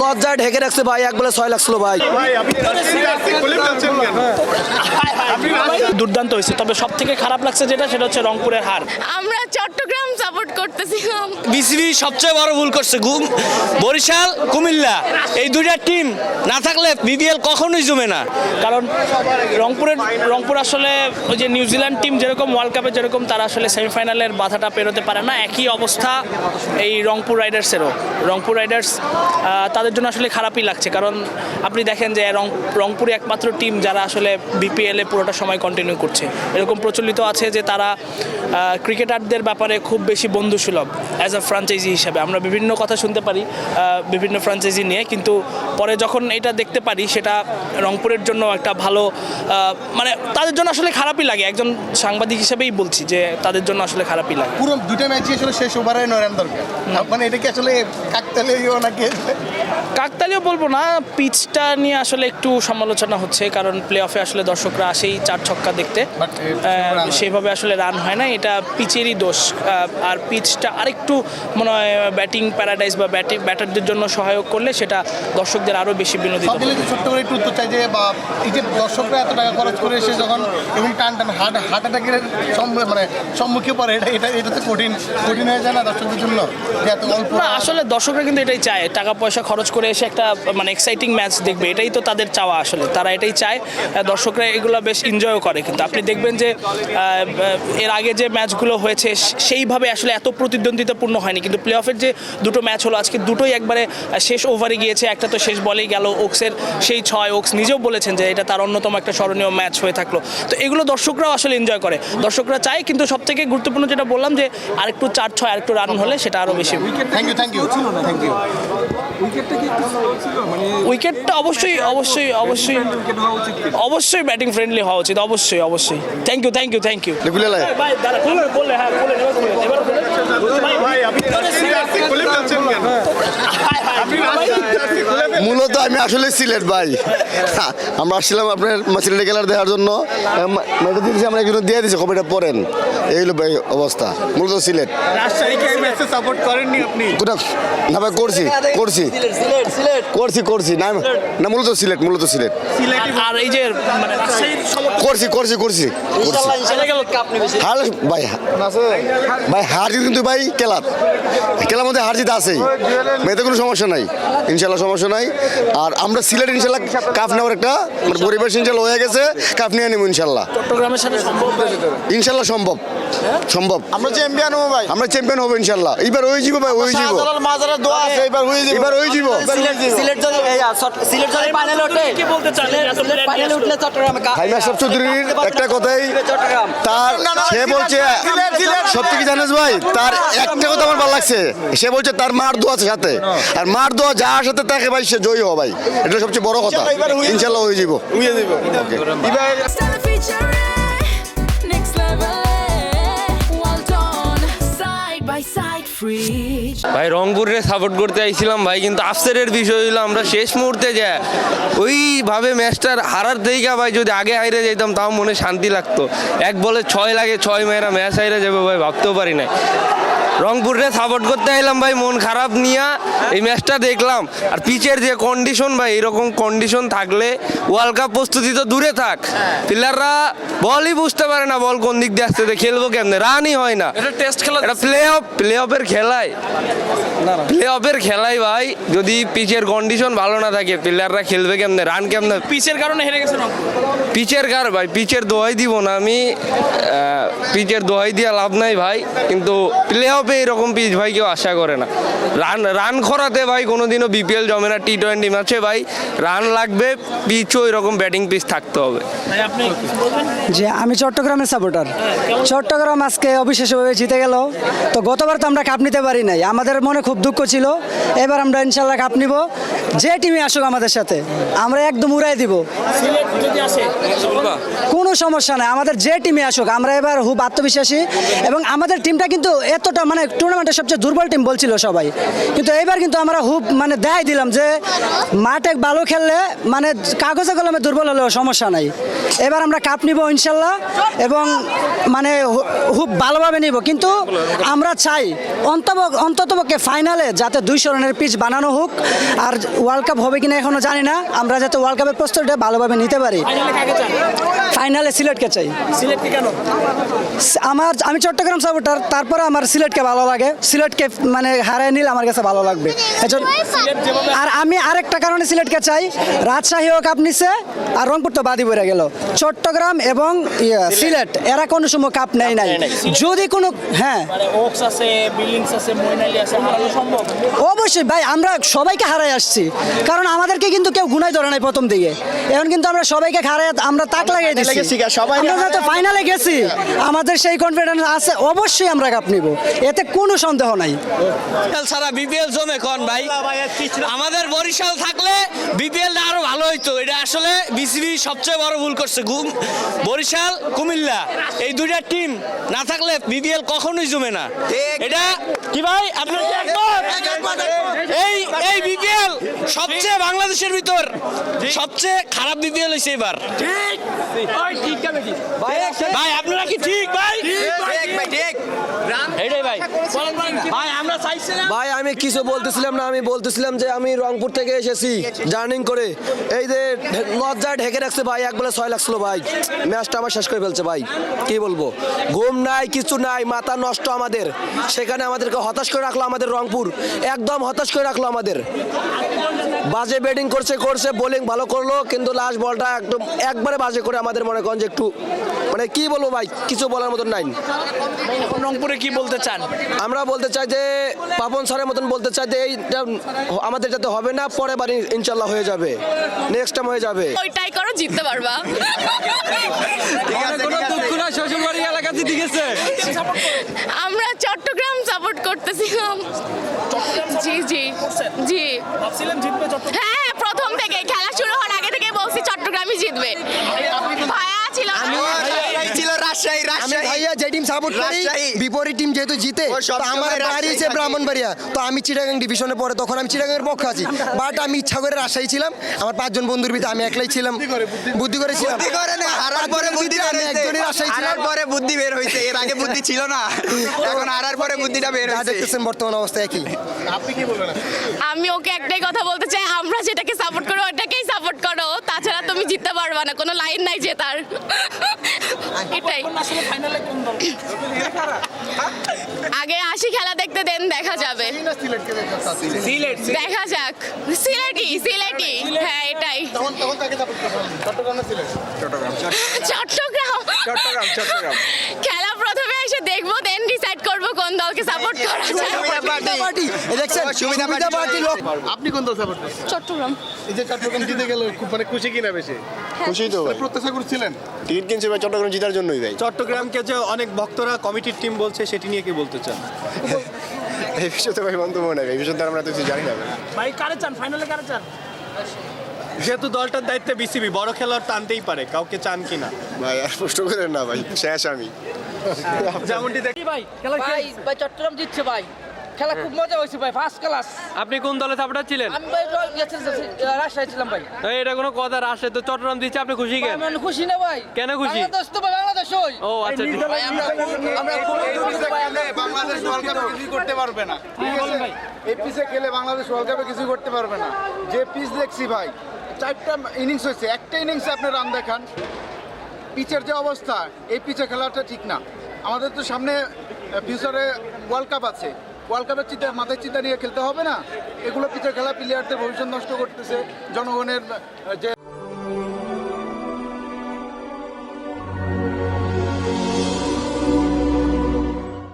লজ্জায় ঢেকে রাখছে ভাই, এক বলে 6 লাখ ছিল ভাই। দুর্দান্ত হয়েছে, তবে সব থেকে খারাপ লাগছে সেটা হচ্ছে রংপুরের হার। আমরা চট্টগ্রাম সাপোর্ট করতেছিলাম। বিসিবি সবচেয়ে বড় ভুল করছে। বরিশাল, কুমিল্লা এই দুইটা টিম না থাকলে বিপিএল কখনোই জমে না। কারণ রংপুর আসলে ওই যে নিউজিল্যান্ড টিম যেরকম ওয়ার্ল্ড কাপে যেরকম তারা আসলে সেমিফাইনালের বাধাটা পেরোতে পারে না, একই অবস্থা এই রংপুর রাইডার্সেরও। রংপুর রাইডার্স তাদের জন্য আসলে খারাপই লাগছে, কারণ আপনি দেখেন যে রংপুরে একমাত্র টিম যারা আসলে বিপিএলে পুরোটা সময় কন্টিনিউ করছে। এরকম প্রচলিত আছে যে তারা ক্রিকেটারদের ব্যাপারে খুব বেশি বন্ধুসুলভ অ্যাজ আ ফ্র্যাঞ্চাইজি হিসাবে। আমরা বিভিন্ন কথা শুনতে পারি বিভিন্ন ফ্র্যাঞ্চাইজি নিয়ে, কিন্তু পরে যখন এটা দেখতে পারি সেটা রংপুরের জন্য একটা ভালো মানে তাদের জন্য আসলে খারাপই লাগে। একজন সাংবাদিক হিসেবেই বলছি যে তাদের জন্য আসলে খারাপই লাগে। পুরো দুইটা ম্যাচই আসলে শেষ ওভারে 9 রান দরকার, মানে এটা কি আসলে কাকতালীয় নাকি? কাকতালীয় বলবো না, পিচটা নিয়ে আসলে একটু সমালোচনা হচ্ছে, কারণ প্লে অফে আসলে দর্শকরা আসেই 4 ছক্কা দেখতে, সেইভাবে আসলে রান হয় না, এটা পিচেরই দোষ। আর পিচটা আরেকটু মনে হয় ব্যাটিং প্যারাডাইস বা ব্যাটারদের জন্য সহায়ক করলে সেটা দর্শকদের আরও বেশি বিনোদিত। ছোট্ট করে একটু উত্তর চাই যে বা এই যে দর্শকরা এত টাকা খরচ করে এসে যখন এবং টান হার্ট অ্যাটাকের মানে সম্মুখে পড়ে, এটা তো কঠিন হয়ে যায় না দর্শকদের জন্য যে এত অল্প? না, আসলে দর্শকরা কিন্তু এটাই চায়, টাকা পয়সা খরচ করে এসে একটা মানে এক্সাইটিং ম্যাচ দেখবে, এটাই তো তাদের চাওয়া। আসলে তারা এটাই চায়, দর্শকরা এগুলো বেশ এনজয়ও করে। কিন্তু আপনি দেখবেন যে এর আগে যে ম্যাচগুলো হয়েছে সেইভাবে আসলে এত প্রতিদ্বন্দ্বিতাপূর্ণ হয়নি, কিন্তু প্লে অফের যে দুটো ম্যাচ হলো আজকে দুটোই একবারে শেষ ওভারে গিয়েছে। একটা তো শেষ বলেই গেল ওকসের সেই 6, ওকস নিজেও বলেছেন যে এটা তার অন্যতম একটা স্মরণীয় ম্যাচ হয়ে থাকলো। তো এগুলো দর্শকরাও আসলে এনজয় করে, দর্শকরা চায়। কিন্তু সবথেকে গুরুত্বপূর্ণ যেটা বললাম যে আরেকটু 4-6 আরেকটু রান হলে সেটা আরও বেশি। থ্যাংক ইউ উইকেটটা অবশ্যই ব্যাটিং ফ্রেন্ডলি হওয়া উচিত, অবশ্যই। Thank you. মূলত আমি আসলে সিলেট ভাই, আমরা আসছিলাম আপনার সিলেটে খেলার দেওয়ার জন্য, আমরা একজন দিয়ে দিচ্ছি, কবিটা পড়েন, এই হলো ভাই অবস্থা। মূলত সিলেট। সাপোর্ট করেননি আপনি? না ভাই করছি না মূলত সিলেট আর এই যে মানে করছি ভাই হার জিত কিন্তু ভাই খেলার মধ্যে হার জিত আছেই, এতে কোনো সমস্যা নাই, ইনশাল্লাহ সমস্যা নাই। আর আমরা সিলেট ইনশাল্লাহ কাপ নেওয়ার একটা পরিবেশ ইনশাল্লাহ হয়ে গেছে, কাপ নিয়ে নেবো ইনশাল্লাহ। চট্টগ্রামের সাথে ইনশাল্লাহ সম্ভব। আমরা চ্যাম্পিয়ন হবো ভাই, ইনশাল্লাহ। এইবার হয়ে যাবো ভাই, এবার হয়ে যাবো। সিলেট যদি ফাইনালে ওঠে, কি বলতে চান? ফাইনালে উঠলে চট্টগ্রামে হাইম আশরাফ চৌধুরীর একটা কথাই, তার সে বলছে সত্যি কি জানিস ভাই, তার একটা কথা আমার ভালো লাগছে, সে বলছে তার মার দোয়া আছে সাথে, আর মার দোয়া যার সাথে থাকে ভাই সে জয়ী হবে ভাই, এটা সবচেয়ে বড় কথা। ইনশাল্লাহ হয়ে যাবো। ভাই রংপুরে সাপোর্ট করতে আইছিলাম ভাই, কিন্তু আফসোসের বিষয় হইলো আমরা শেষ মুহূর্তে যে ওইভাবে ম্যাচটার হারার থেকে ভাই যদি আগে হাইরে যেতাম তাও মনে শান্তি লাগতো। 1 বলে 6 লাগে, 6 মেয়েরা ম্যাচ হাইরে যাবে ভাই ভাবতেও পারি নাই। রংপুরে সাপোর্ট করতে আইলাম ভাই, মন খারাপ নিয়ে এই ম্যাচটা দেখলাম। আর পিচের যে কন্ডিশন ভাই, এরকম কন্ডিশন থাকলে ওয়ার্ল্ড কাপ প্রস্তুতি তো দূরে থাক, প্লেয়াররা বলই বুঝতে পারে না বল কোন দিক দিয়ে আসতে, খেলবো কেমনে, রানই হয় না। এটা টেস্ট খেলা, এটা প্লে অফের খেলায় ভাই যদি পিচের কন্ডিশন ভালো না থাকে প্লেয়াররা খেলবে কেমনে, রান কেমনে? পিচের কারণে হেরে গেছে পিচের ভাই, পিচের দোহাই দিব না আমি, পিচের দোহাই দিয়ে লাভ নাই ভাই, কিন্তু প্লে অফে এরকম পিচ ভাই কেউ আশা করে না। রান খরাতে ভাই কোনোদিনও বিপিএল জমে না, T20 ম্যাচে ভাই রান লাগবে, পিচও এরকম ব্যাটিং পিচ থাকতে হবে। যে আমি চট্টগ্রামের সাপোর্টার, চট্টগ্রাম আজকে অবিশ্বাস্যভাবে জিতে গেল। তো গতবার তো আমরা কাপ নিতে পারি নাই, আমাদের মনে খুব দুঃখ ছিল। এবার আমরা ইনশাল্লাহ কাপ নিব, যে টিমে আসুক আমাদের সাথে আমরা একদম উড়াই দিব, কোনো সমস্যা নাই। আমাদের যে টিমে আসুক আমরা এবার খুব আত্মবিশ্বাসী, এবং আমাদের টিমটা কিন্তু এতটা মানে মানে টুর্নামেন্টের সবচেয়ে দুর্বল টিম বলছিল সবাই, কিন্তু এইবার কিন্তু আমরা খুব মানে দেখাই দিলাম যে মাঠে ভালো খেললে মানে কাগজে কলমে দুর্বল হলেও সমস্যা নাই। এবার আমরা কাপ নিব ইনশাল্লাহ এবং মানে খুব ভালোভাবে নিব, কিন্তু আমরা চাই অন্ততপক্ষে ফাইনালে যাতে 200 রানের পিচ বানানো হোক। আর ওয়ার্ল্ড কাপ হবে কিনা এখনো জানি না, আমরা যাতে ওয়ার্ল্ড কাপের প্রস্তুতিটা ভালোভাবে নিতে পারি। ফাইনালে কাকে চান? ফাইনালে সিলেটকে চাই। সিলেটকে কেন? আমি চট্টগ্রাম সাপোর্টার, তারপরে আমার সিলেটকে ভালো লাগে। সিলেটকে মানে হারিয়ে নিলে আমার কাছে ভালো লাগবে। সিলেট যেভাবে আর আমি আরেকটা কারণে সিলেটকে চাই, রাজশাহীও কাপ নিচ্ছে আর রংপুর তো বাদি পড়ে গেল। চট্টগ্রাম এবং সিলেট এরা কোনো সময় কাপ নেয় নাই। যদি কোনো হ্যাঁ মানে ওক্স আছে, বিল্ডিংস আছে, মইনালি আছে, হারানো সম্ভব? অবশ্যই ভাই, আমরা সবাইকে হারাই আসছি, কারণ আমাদেরকে কিন্তু কেউ গুনাই ধরে নাই প্রথম দিকে। এখন কিন্তু আমরা সবাইকে হারাই আমরা তাক লাগাই দিচ্ছি। আমরা যাতে ফাইনালে গেছি, আমাদের সেই কনফিডেন্স আছে, অবশ্যই আমরা কাপ নিব, এতে কোনো সন্দেহ নাই। সারা বিপিএল জমে কোন ভাই, আমাদের বরিশাল থাকলে বিপিএল আরো ভালো হইতো। এটা আসলে বিসিবি সবচেয়ে বড় ভুল করছে। বরিশাল কুমিল্লা এই দুইটা টিম না থাকলে বিপিএল কখনোই জমে না। এটা কি ভাই আপনার কি একমত? এই বিপিএল সবচেয়ে বাংলাদেশের ভিতর সবচেয়ে খারাপ বিপিএল হয়েছে এবার। ভাই আপনারা কি ঠিক ভাই? এইটাই ভাই ভাই আমরা চাইছিলাম। ভাই আমি কিছু বলতেছিলাম না, আমি বলতেছিলাম যে আমি রংপুর থেকে এসেছি জার্নিং করে, এই যে লজ্জায় ঢেকে রাখছে ভাই, এক বলে 6 লাখ ছিল ভাই, ম্যাচটা আমার শেষ করে ফেলছে ভাই। কি বলবো, ঘুম নাই কিছু নাই, মাথা নষ্ট আমাদের। সেখানে আমাদেরকে হতাশ করে রাখলো আমাদের রংপুর, একদম হতাশ করে রাখলো আমাদের। বাজে ব্যাটিং করছে বোলিং ভালো করলো, কিন্তু লাস্ট বলটা একদম একবারে বাজে করে আমাদের মনে করেন যে একটু মানে কি বলবো ভাই, কিছু বলার মতন নাই। এখন রংপুরে কি বলতে চান? আমরা বলতে চাই যে পাপন স্যারের মতন বলতে চাই যে এইটা আমাদের যাতে হবে না, পরের বার ইনশাল্লাহ হয়ে যাবে, নেক্সট টাইম হয়ে যাবে। ওইটাই করো, জিততে পারবা। শ্বশুরবাড়ি এলাকা জিতে গেছে। আমরা চট্টগ্রাম সাপোর্ট করতেছিলাম। জি জি জি ভাবছিলেন জিতবে চট্টগ্রাম? হ্যাঁ, প্রথম থেকে খেলা শুরু হওয়ার আগে থেকে বলছি চট্টগ্রামই জিতবে। ভায়া ছিল না। আমি ভাইয়া যে টিম সাপোর্ট করি, বিপরীত টিম যেহেতু জিতে, তো আমার বাড়ি হচ্ছে ব্রাহ্মণবাড়িয়া, তো আমি চিটাগাং ডিভিশনে পড়ে, তখন আমি চিটাগাংয়ের পক্ষে আছি। বাট আমি ইচ্ছা করে রাজশাহী ছিলাম, আমার 5 জন বন্ধুর ভিতরে আমি একলাই ছিলাম, বুদ্ধি করেছিলাম। আমি একজনই রাজশাহী ছিলাম, পরে বুদ্ধি বের হইছে, এর আগে বুদ্ধি ছিল না, এখন হারার পরে বুদ্ধিটা বের যা হইছে। দেখতেছেন বর্তমান অবস্থা একই। আপনি কি বলবেন? আমি ওকে একটাই কথা বলতে চাই, আমরা যেটাকে সাপোর্ট করো ওটাকেই সাপোর্ট করো, তাছাড়া তুমি জিততে পারবা না, কোনো লাইন নাই জেতার। এটাই। এখন আসলে ফাইনালে কোন দল? আগে আসি, খেলা দেখতে দেন, দেখা যাবে। সিলেটকে দেখতে চাচ্ছি। দেখা যাক। সিলেটি হ্যাঁ এটাই। তখন তাকে সাপোর্ট করবেন? চট্টগ্রাম না সিলেট? চট্টগ্রাম খেলা প্রথমে এসে দেখবো, দেন ডিসাইড করবো কোন দলকে সাপোর্ট করা যায়। দেখছেন সুবিধা পার্টি লোক। আপনি কোন দল সাপোর্ট করছেন? চট্টগ্রাম। এই যে চট্টগ্রাম জিতে গেল, খুব মানে খুশি কিনা বেশি? খুশি তো ভাই, প্রত্যাশা করছিলেন? টিকিট কিনছে ভাই চট্টগ্রাম জেতার জন্যই ভাই। চট্টগ্রামকে যে অনেক ভক্তরা কমিটির টিম বলছে, সেটি নিয়ে কি বলতে চান? এই বিষয়ে তো ভাই মন্তব্য নাই, এই বিষয়ে তো আমরা তো কিছু জানি না ভাই। ভাই কারে চান? ফাইনালে কারে চান? যেহেতু দলটার দায়িত্বে বিসিবি, বড় খেলোয়াড় টানতেই পারে, কাউকে চান কিনা? ভাই আর প্রশ্ন করেন না ভাই, শেষ আমি। যেমনটি দেখি ভাই চট্টগ্রাম জিতছে ভাই, খেলা খুব মজা হয়েছে ভাই, ফার্স্ট ক্লাস। আপনি কোন দলে সাপোর্টার ছিলেন? আমি ভাই রাজশাহী ছিলাম ভাই। এটা কোনো কথা, রাজশাহী তো চট্টগ্রাম দিচ্ছে, আপনি খুশি কেন? আমি খুশি না ভাই। কেন খুশি? বাংলাদেশ তো ভাই, বাংলাদেশ হই। ও আচ্ছা ঠিক। বাংলাদেশ ওয়ার্ল্ড কাপে কিছু করতে পারবে না। এই পিচে খেলে বাংলাদেশ ওয়ার্ল্ড কাপে কিছু করতে পারবে না। যে পিচ দেখছি ভাই, 4টা ইনিংস হয়েছে, একটা ইনিংসে আপনি রান দেখান। পিচের যে অবস্থা, এই পিচে খেলাটা ঠিক না। আমাদের তো সামনে ফিউচারে ওয়ার্ল্ড কাপ আছে, ওয়ার্ল্ড কাপের মাথায় চিন্তা নিয়ে খেলতে হবে না। এগুলো পিচের খেলা প্লেয়ারদের ভবিষ্যৎ নষ্ট করতেছে, জনগণের যে